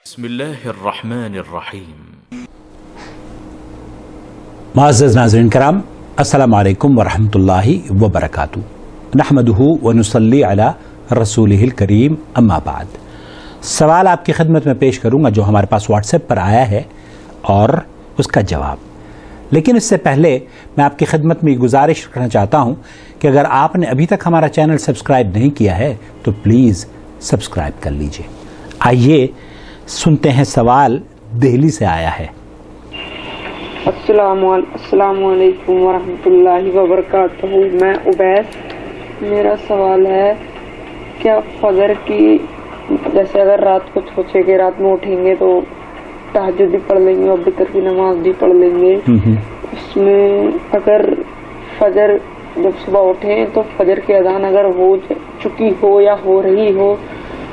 بسم اللہ الرحمن الرحیم۔ معزز ناظرین کرام، السلام علیکم ورحمۃ اللہ وبرکاتہ۔ نحمدہ ونصلی علی رسولہ الکریم، اما بعد۔ سوال آپ کی خدمت میں پیش کروں گا جو ہمارے پاس واٹس ایپ پر آیا ہے اور اس کا جواب، لیکن اس سے پہلے میں آپ کی خدمت میں یہ گزارش کرنا چاہتا ہوں کہ اگر آپ نے ابھی تک ہمارا چینل سبسکرائب نہیں کیا ہے تو پلیز سبسکرائب کر لیجئے۔ آئیے سنتے ہیں سوال دہلی سے آیا ہے۔ السلام علیکم ورحمۃ اللہ وبرکاتہ۔ میں عبید، میرا سوال ہے کیا فجر کی جیسے اگر رات کو سوچے کہ رات میں اٹھیں گے تو تہجد بھی پڑھ لیں گے اور وتر کی نماز بھی پڑھ لیں گے، اس میں اگر فجر جب صبح اٹھیں تو فجر کی اذان اگر ہو چکی ہو یا ہو رہی ہو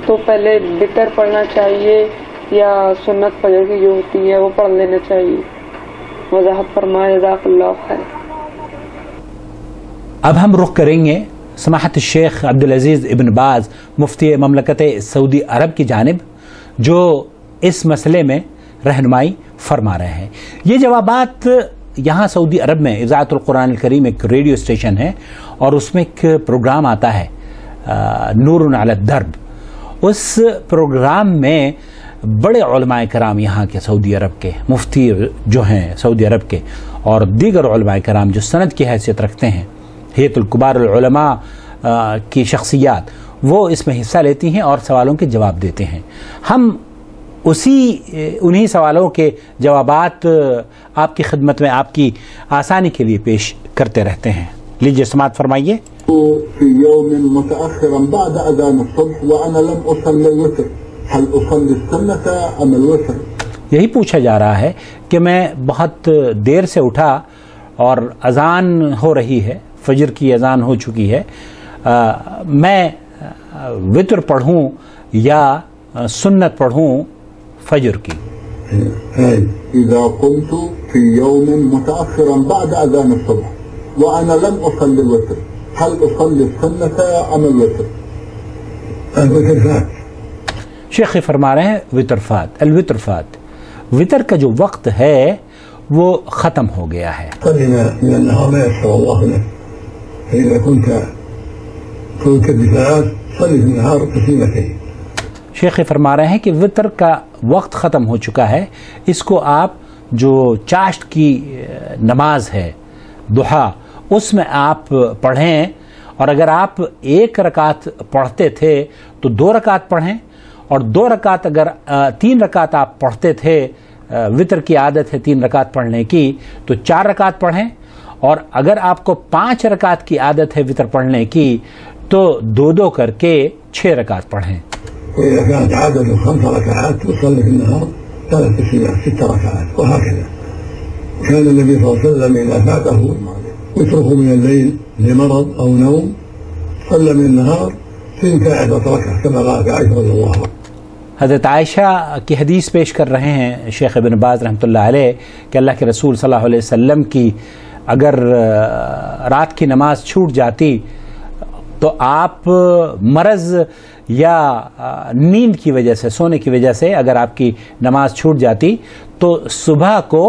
تو پہلے وتر پڑھنا چاہیے یا سنت فجر کی جو ہوتی ہے وہ پڑھ لینا چاہیے؟ وضاحت فرمائے، جزاک اللہ خیر۔ اب ہم رخ کریں گے سماحت الشیخ عبدالعزیز ابن باز مفتی مملکت سعودی عرب کی جانب، جو اس مسئلے میں رہنمائی فرما رہے ہیں۔ یہ جوابات یہاں سعودی عرب میں اذاعت القرآن الکریم ایک ریڈیو اسٹیشن ہے اور اس میں ایک پروگرام آتا ہے نور علی الدرب۔ اس پروگرام میں بڑے علماء کرام یہاں کے سعودی عرب کے مفتی جو ہیں سعودی عرب کے اور دیگر علماء کرام جو سند کی حیثیت رکھتے ہیں، ہیئت الکبار العلماء کی شخصیات، وہ اس میں حصہ لیتی ہیں اور سوالوں کے جواب دیتے ہیں۔ ہم انہی سوالوں کے جوابات آپ کی خدمت میں آپ کی آسانی کے لیے پیش کرتے رہتے ہیں۔ لیجیے سماعت فرمائیے۔ في يوم متأخرا بعد أذان الصبح وأنا لم أصل الوتر، هل أصلي السنة أم الوتر؟ یہی پوچھا جا رہا ہے کہ میں بہت دیر سے اٹھا اور اذان ہو رہی ہے، فجر کی اذان ہو چکی ہے، میں وتر پڑھوں یا سنت پڑھوں فجر کی؟ إذا قمت في يوم متأخرا بعد أذان الصبح وأنا لم أصل الوتر، هل أصلي السنة أم الوتر؟ الوتر فات۔ شیخ فرما رہے ہیں وتر فات، الوتر فات، وتر کا جو وقت ہے وہ ختم ہو گیا ہے۔ صلنا من النهار ما يسر الله لك، فإذا كنت الدفاعات صلي في النهار تسليمتين۔ شیخ فرما رہے ہیں کہ وتر کا وقت ختم ہو چکا ہے، اس کو آپ جو چاشت کی نماز ہے ضحیٰ، اس میں آپ پڑھیں، اور اگر آپ ایک رکعت پڑھتے تھے تو 2 رکعت پڑھیں، اور 2 رکعت اگر 3 رکعت آپ پڑھتے تھے، وتر کی عادت ہے 3 رکعت پڑھنے کی، تو 4 رکعت پڑھیں، اور اگر آپ کو 5 رکعت کی عادت ہے وتر پڑھنے کی تو 2 کر کے 6 رکعت پڑھیں۔ وإذا كانت عادة 5 ركعات تصلي في النهار 3 تسليمات 6 ركعات وهكذا. كان النبي صلى الله عليه وسلم إذا فاته وتره من الليل لمرض أو نوم صلى من النهار 12 ركعة كما قالت عائشة رضي الله عنها۔ حضرت عائشہ کی حدیث پیش کر رہے ہیں شیخ ابن باز رحمۃ اللہ علیہ کہ اللہ کے رسول صلی اللہ علیہ وسلم کی اگر رات کی نماز چھوٹ جاتی تو آپ مرض یا نیند کی وجہ سے، سونے کی وجہ سے اگر آپ کی نماز چھوٹ جاتی تو صبح کو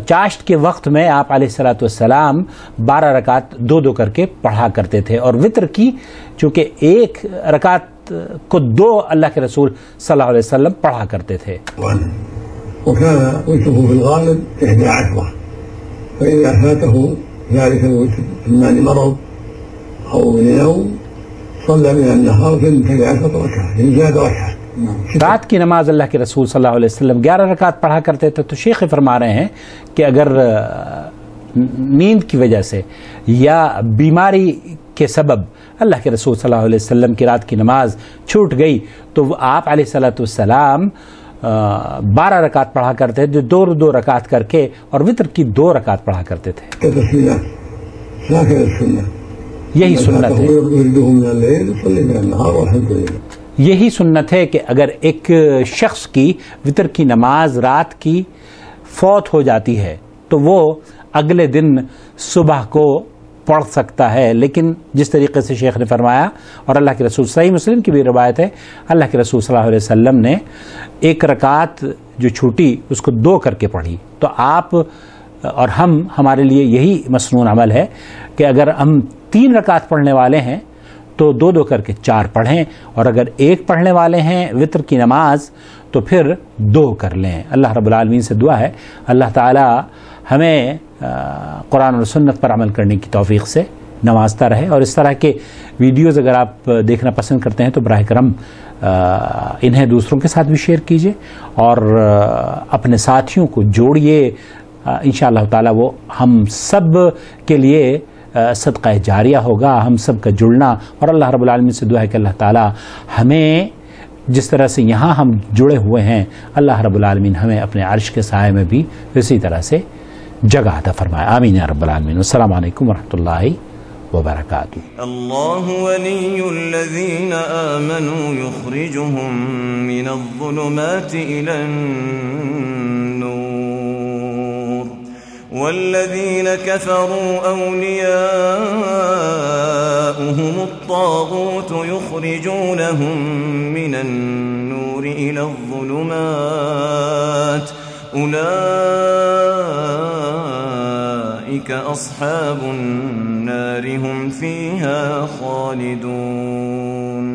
چاشت کے وقت میں آپ علیہ الصلوۃ والسلام 12 رکعت 2 کر کے پڑھا کرتے تھے، اور وتر کی چونکہ 1 رکعت کو 2 اللہ کے رسول صلی اللہ علیہ وسلم پڑھا کرتے تھے۔ وكان وتره في الغالب 11، فإذا فاته ذلك الوتر إما لمرض أو لنوم صلى من النهار 12 ركعة، زاد ركعة۔ رات کی نماز اللہ کے رسول صلی اللہ علیہ وسلم 11 رکعت پڑھا کرتے تھے، تو شیخ فرما رہے ہیں کہ اگر نیند کی وجہ سے یا بیماری کے سبب اللہ کے رسول صلی اللہ علیہ وسلم کی رات کی نماز چھوٹ گئی تو وہ آپ علیہ الصلوۃ والسلام 12 رکعت پڑھا کرتے تھے، 2 رکعت کر کے، اور وتر کی 2 رکعت پڑھا کرتے تھے۔ یہی سنت ہے، یہی سنت ہے کہ اگر ایک شخص کی وتر کی نماز رات کی فوت ہو جاتی ہے تو وہ اگلے دن صبح کو پڑھ سکتا ہے، لیکن جس طریقے سے شیخ نے فرمایا اور اللہ کے رسول، صحیح مسلم کی بھی روایت ہے، اللہ کے رسول صلی اللہ علیہ وسلم نے ایک رکعت جو چھوٹی اس کو 2 کر کے پڑھی. تو آپ اور ہمارے لیے یہی مسنون عمل ہے کہ اگر ہم 3 رکعت پڑھنے والے ہیں تو 2 کر کے 4 پڑھیں، اور اگر 1 پڑھنے والے ہیں وطر کی نماز تو پھر 2 کر لیں. اللہ رب العالمین سے دعا ہے اللہ تعالی ہمیں قرآن اور سنت پر عمل کرنے کی توفیق سے نوازتا رہے. اور اس طرح کے ویڈیوز اگر آپ دیکھنا پسند کرتے ہیں تو براہ کرم انہیں دوسروں کے ساتھ بھی شیئر کیجیے اور اپنے ساتھیوں کو جوڑیے. انشاءاللہ تعالی وہ ہم سب کے لیے صدقہ جاریہ ہوگا، ہم سب کا جڑنا. اور اللہ رب العالمین سے دعا ہے کہ اللہ تعالی ہمیں جس طرح سے یہاں ہم جڑے ہوئے ہیں، اللہ رب العالمین ہمیں اپنے عرش کے سائے میں بھی اسی طرح سے جگہ عطا فرمائے. آمین یا رب العالمین. السلام علیکم ورحمۃ اللہ وبرکاتہ. اللہ ولی الذین آمنوا یخرجهم من الظلمات إلى النور والذین كفروا أولیاؤهم الطاغوت یخرجونهم من النور إلى الظلمات أولئك أصحاب النار هم فيها خالدون.